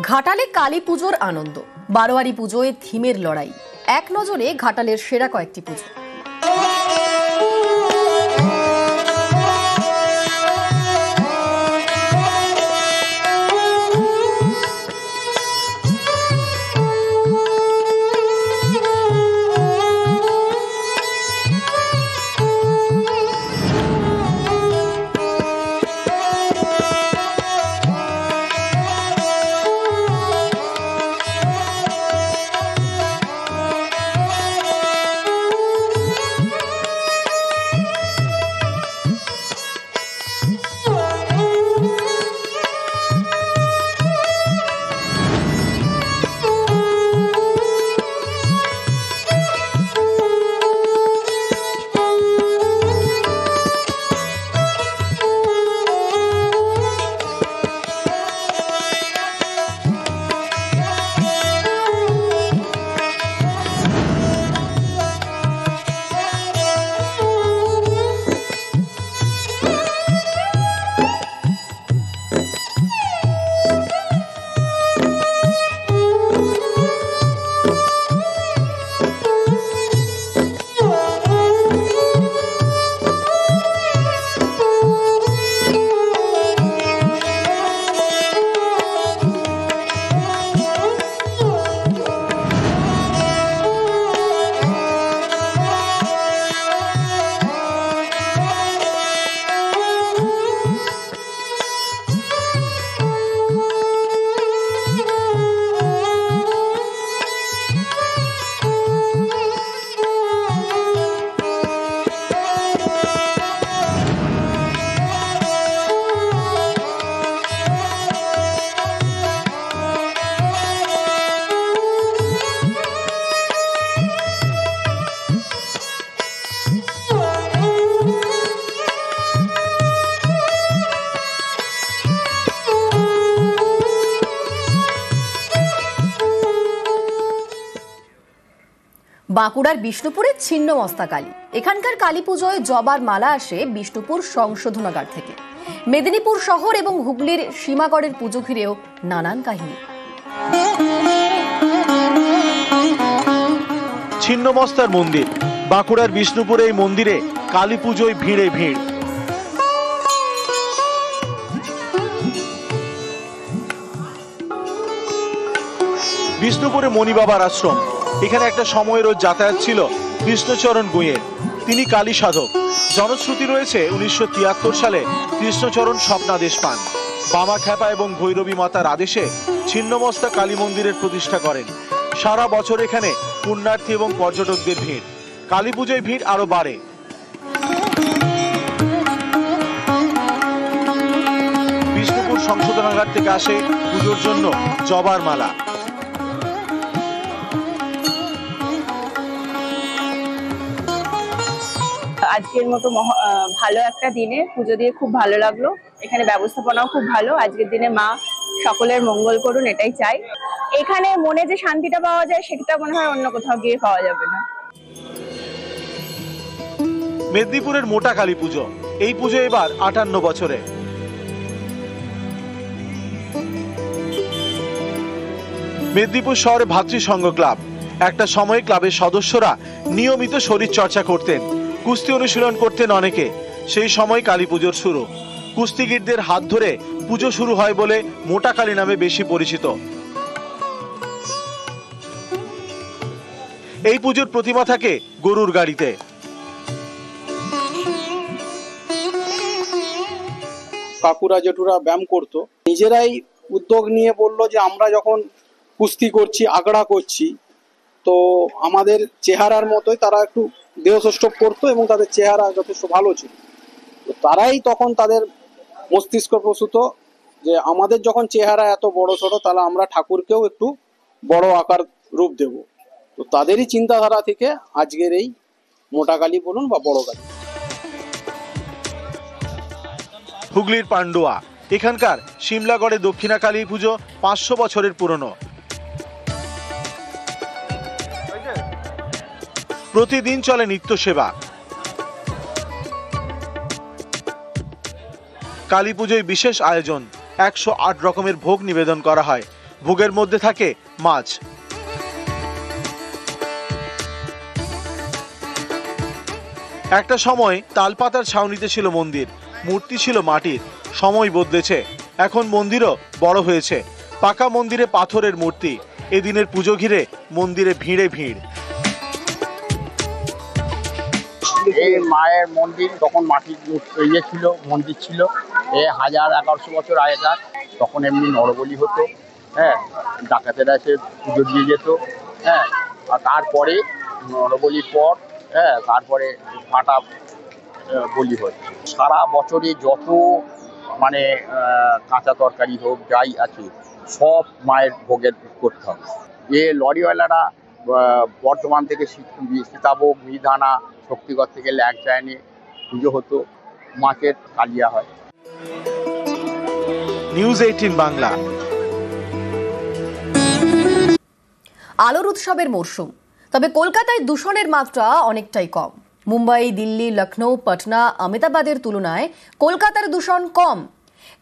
ঘাটালে কালী পুজোর আনন্দ, বারোয়ারি পুজোয় থিমের লড়াই। এক নজরে ঘাটালের সেরা কয়েকটি পুজো। বাঁকুড়ার বিষ্ণুপুরের ছিন্নমস্তা কালী। এখানকার কালী পুজোয় জবার মালা আসে বিষ্ণুপুর সংশোধনাগার থেকে। মেদিনীপুর শহর এবং হুগলির সীমাগড়ের পুজো ঘিরেও নানান কাহিনী। ছিন্নমস্তার মন্দির, বাঁকুড়ার বিষ্ণুপুরে এই মন্দিরে কালী পুজোয় ভিড়ে ভিড়। বিষ্ণুপুরে মণি বাবার আশ্রম। এখানে একটা সময় রোজ যাতায়াত ছিল কৃষ্ণচরণ গুঁয়ের। তিনি কালী সাধক। জনশ্রুতি রয়েছে 1973 সালে কৃষ্ণচরণ স্বপ্নাদেশ পান। বামা খ্যাপা এবং ভৈরবী মাতার আদেশে ছিন্নমস্তা কালী মন্দিরের প্রতিষ্ঠা করেন। সারা বছর এখানে পুণ্যার্থী এবং পর্যটকদের ভিড়। কালী পুজোয় ভিড় আরো বাড়ে। বিষ্ণুপুর সংশোধনাগার থেকে আসে পুজোর জন্য জবার মালা। আজকের মতো ভালো একটা দিনে পুজো দিয়ে খুব ভালো লাগলো। এখানে ব্যবস্থাপনাও খুব ভালো। আজকের দিনে মা সকলের মঙ্গল করুন, এটাই চাই। এখানে মনে যে শান্তিটা পাওয়া যায় সেটা মনে হয় অন্য কোথাও গিয়ে পাওয়া যাবে না। মেদিনীপুরের মোটা কালী পুজো। এই পুজো এবার 58 বছরে। মেদিনীপুর শহরে ভাতৃসংঘ ক্লাব। একটা সময় ক্লাবের সদস্যরা নিয়মিত শরীর চর্চা করতেন, কুস্তি অনুশীলন করতেন অনেকে। সেই সময় কালী পুজোর শুরু। কুস্তিগীরদের হাত ধরে পুজো শুরু হয় বলে মোটা কালী নামে বেশি পরিচিত। এই পুজোর প্রতিমা থাকে গরুর গাড়িতে। কাকুরা জেঠুরা ব্যায়াম করতো, নিজেরাই উদ্যোগ নিয়ে বললো যে আমরা যখন কুস্তি করছি, আগড়া করছি, তো আমাদের চেহারার মতোই তারা একটু দেহসষ্টভ করতো এবং তাদের চেহারা যথেষ্ট ভালো ছিল। তো তারাই তখন তাদের মস্তিষ্ক প্রসূত যে আমাদের যখন চেহারা এত বড় ছোট, তাহলে আমরা ঠাকুরকেও একটু বড় আকার রূপ দেব। তো তাদেরই চিন্তাধারা থেকে আজকের এই মোটা কালী বলুন বা বড় কালী। হুগলির পান্ডুয়া। এখানকার সিমলাগড়ে দক্ষিণা কালী পুজো 500 বছরের পুরনো। প্রতিদিন চলে নিত্য সেবা। কালী পুজোয় বিশেষ আয়োজন, 108 রকমের ভোগ নিবেদন করা হয়। ভোগের মধ্যে থাকে মাছ। একটা সময় তালপাতার ছাউনিতে ছিল মন্দির, মূর্তি ছিল মাটির। সময় বদলেছে, এখন মন্দিরও বড় হয়েছে। পাকা মন্দিরে পাথরের মূর্তি। এদিনের পুজো ঘিরে মন্দিরে ভিড়ে ভিড়। এই মায়ের মন্দির তখন মাটির ইয়ে ছিল, মন্দির ছিল। 1100 বছর আগেকার। তখন এমনি নরবলি হতো, হ্যাঁ, ডাকাতেরা এসে পুজো দিয়ে যেত, হ্যাঁ। আর তারপরে নরবলির পর, হ্যাঁ, তারপরে ফাটা বলি হচ্ছে। সারা বছরে যত মানে কাঁচা তরকারি হোক যাই আছে সব মায়ের ভোগের করতে হবে। লরিওয়ালারা বর্ধমান থেকে সীতাভোগ, মিহিদানা, শক্তিগড় থেকে ল্যাংচা এনে পুজো হতো, মাছের কালিয়া হয়। নিউজ 18 বাংলা। আলোর উৎসবের মরশুম, তবে কলকাতায় দূষণের মাত্রা অনেকটাই কম। মুম্বাই, দিল্লি, লখনৌ, পাটনা, আহমেদাবাদের তুলনায় কলকাতার দূষণ কম।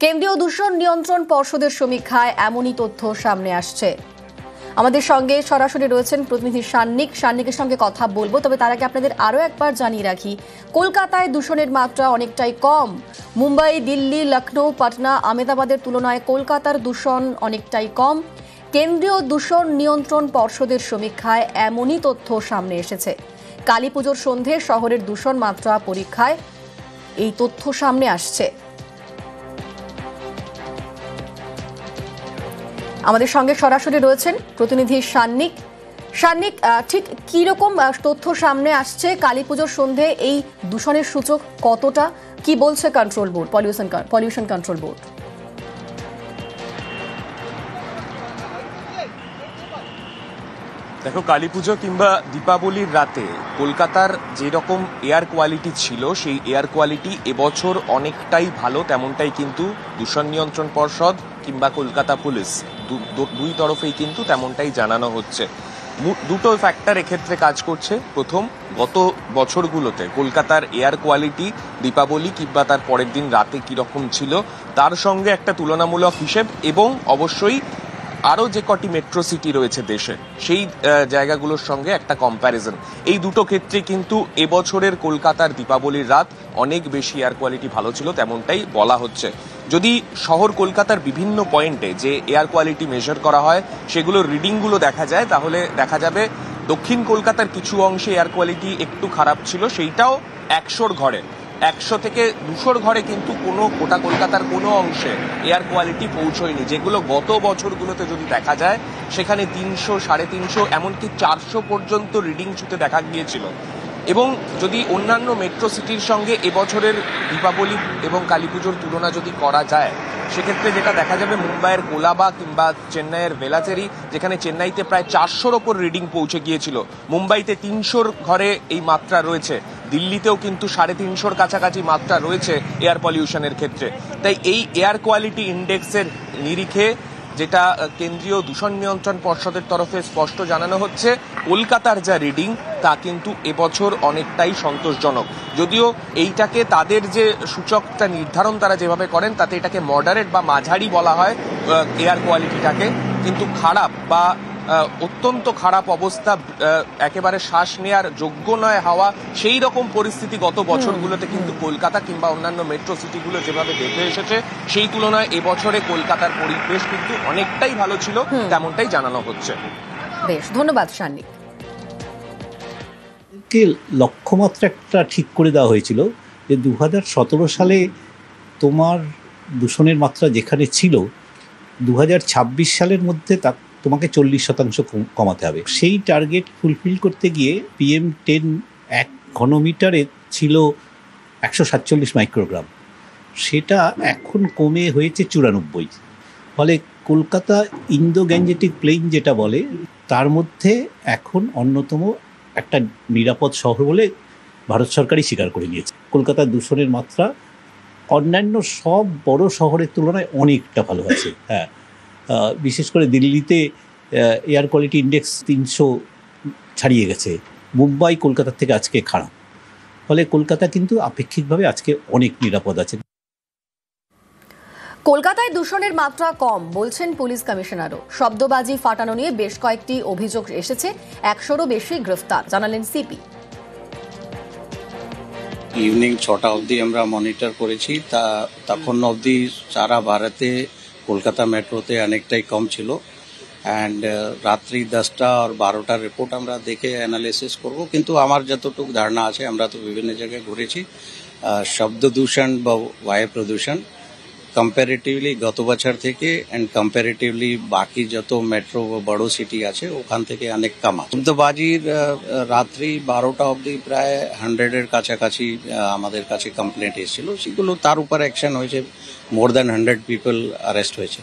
কেন্দ্রীয় দূষণ নিয়ন্ত্রণ পর্ষদের সমীক্ষায় এমনই তথ্য সামনে আসছে। আমাদের সঙ্গে সরাসরি রয়েছেন প্রতিনিধি সান্নিকের সঙ্গে কথা বলবো, তবে তার আগে আপনাদের আরও একবার জানিয়ে রাখি, কলকাতায় দূষণের মাত্রা অনেকটাই কম। মুম্বাই, দিল্লি, লখনৌ, পাটনা, আহমেদাবাদের তুলনায় কলকাতার দূষণ অনেকটাই কম। কেন্দ্রীয় দূষণ নিয়ন্ত্রণ পর্ষদের সমীক্ষায় এমনই তথ্য সামনে এসেছে। কালী পুজোর সন্ধে শহরের দূষণ মাত্রা পরীক্ষায় এই তথ্য সামনে আসছে। আমাদের সঙ্গে সরাসরি রয়েছেন প্রতিনিধি সান্নিক। ঠিক কিরকম তথ্য সামনে আসছে? কালী পুজোর সন্ধে এই দূষণের সূচক কতটা, কি বলছে control board, pollution control board? দেখো, কালী পুজো কিংবা দীপাবলির রাতে কলকাতার যেরকম এয়ার কোয়ালিটি ছিল সেই এয়ার কোয়ালিটি এবছর অনেকটাই ভালো, তেমনটাই কিন্তু দূষণ নিয়ন্ত্রণ পর্ষদ কিংবা কলকাতা পুলিশ দুই তরফেই কিন্তু তেমনটাই জানানো হচ্ছে। দুটো ফ্যাক্টর এক্ষেত্রে কাজ করছে। প্রথম, গত বছরগুলোতে কলকাতার এয়ার কোয়ালিটি দীপাবলি কিংবা তার পরের দিন রাতে কিরকম ছিল তার সঙ্গে একটা তুলনামূলক হিসেব, এবং অবশ্যই আরও যে কটি মেট্রো সিটি রয়েছে দেশে সেই জায়গাগুলোর সঙ্গে একটা কম্প্যারিজন। এই দুটো ক্ষেত্রে কিন্তু এবছরের কলকাতার দীপাবলির রাত অনেক বেশি এয়ার কোয়ালিটি ভালো ছিল, তেমনটাই বলা হচ্ছে। যদি শহর কলকাতার বিভিন্ন পয়েন্টে যে এয়ার কোয়ালিটি মেজার করা হয় সেগুলোর রিডিংগুলো দেখা যায়, তাহলে দেখা যাবে দক্ষিণ কলকাতার কিছু অংশে এয়ার কোয়ালিটি একটু খারাপ ছিল, সেইটাও 100-র ঘরে। 100 থেকে 200-র ঘরে কিন্তু গোটা কলকাতার কোনো অংশে এয়ার কোয়ালিটি পৌঁছয়নি, যেগুলো গত বছরগুলোতে যদি দেখা যায় সেখানে 300, 350, এমনকি 400 পর্যন্ত রিডিং ছুতে দেখা গিয়েছিল। এবং যদি অন্যান্য মেট্রো সিটির সঙ্গে এবছরের দীপাবলি এবং কালী পুজোর তুলনা যদি করা যায়, সেক্ষেত্রে যেটা দেখা যাবে মুম্বাইয়ের কোলাবা কিংবা চেন্নাইয়ের ভেলাচেরি, যেখানে চেন্নাইতে প্রায় 400-র ওপর রিডিং পৌঁছে গিয়েছিল, মুম্বাইতে 300-র ঘরে এই মাত্রা রয়েছে, দিল্লিতেও কিন্তু 350-র কাছাকাছি মাত্রা রয়েছে এয়ার পলিউশনের ক্ষেত্রে। তাই এই এয়ার কোয়ালিটি ইন্ডেক্সের নিরিখে যেটা কেন্দ্রীয় দূষণ নিয়ন্ত্রণ পর্ষদের তরফে স্পষ্ট জানানো হচ্ছে, কলকাতার যা রিডিং তা কিন্তু এবছর অনেকটাই সন্তোষজনক। যদিও এইটাকে তাদের যে সূচকটা নির্ধারণ তারা যেভাবে করেন তাতে এটাকে মডারেট বা মাঝারি বলা হয় এয়ার কোয়ালিটিটাকে, কিন্তু খারাপ বা অত্যন্ত খারাপ অবস্থা, একেবারে শ্বাস নেওয়ার যোগ্য নয় হাওয়া, সেই রকম পরিস্থিতি গত বছরগুলোতে কিন্তু কলকাতা কিংবা অন্যান্য মেট্রো সিটিগুলো যেভাবে দেখে এসেছে সেই তুলনায় এবছরে কলকাতার পরিবেশ কিন্তু অনেকটাই ভালো ছিল, তেমনটাই জানানো হচ্ছে। বেশ, ধন্যবাদ সান্নিক। লক্ষ্যমাত্রা একটা ঠিক করে দেওয়া হয়েছিল যে 2017 সালে তোমার দূষণের মাত্রা যেখানে ছিল 2026 সালের মধ্যে তা তোমাকে 40% কমাতে হবে। সেই টার্গেট ফুলফিল করতে গিয়ে PM10 1 ঘনমিটারে ছিল 147 মাইক্রোগ্রাম, সেটা এখন কমে হয়েছে 94। ফলে কলকাতা ইন্দো গ্যাঞ্জেটিক প্লেইন যেটা বলে তার মধ্যে এখন অন্যতম একটা নিরাপদ শহর বলে ভারত সরকারই স্বীকার করে নিয়েছে। কলকাতার দূষণের মাত্রা অন্যান্য সব বড় শহরের তুলনায় অনেকটা ভালো আছে। হ্যাঁ, বিশেষ করে দিল্লিতে এয়ার কোয়ালিটি ইন্ডেক্স 300 ছাড়িয়ে গেছে। মুম্বাই কলকাতার থেকে আজকে খারাপ, ফলে কলকাতা কিন্তু আপেক্ষিকভাবে আজকে অনেক নিরাপদ আছে। কলকাতায় দূষণের মাত্রা কম বলছেন পুলিশ কমিশনারও। শব্দবাজি ফাটানো নিয়ে বেশ কয়েকটি অভিযোগ এসেছে, 100-রও বেশি গ্রেফতার, জানালেন সিপি। ইভিনিং 6টা অবধি আমরা মনিটর করেছি, তখন অবধি সারা ভারতে কলকাতা মেট্রোতে অনেকটাই কম ছিল। অ্যান্ড রাত্রি 10টা আর 12টার রিপোর্ট আমরা দেখে অ্যানালিসিস করব, কিন্তু আমার যতটুকু ধারণা আছে, আমরা তো বিভিন্ন জায়গায় ঘুরেছি, শব্দ দূষণ বা বায়ু প্রদূষণ কম্পারেটিভলি গত বছর থেকে অ্যান্ড কম্পারেটিভলি বাকি যত মেট্রো বা বড় সিটি আছে ওখান থেকে অনেক কম। শব্দবাজির রাত্রি 12টা অবধি প্রায় 100-এর কাছাকাছি আমাদের কাছে কমপ্লেন্ট এসেছিল, সেগুলো তার উপর অ্যাকশন হয়েছে, মোর দ্যান 100 পিপল অ্যারেস্ট হয়েছে।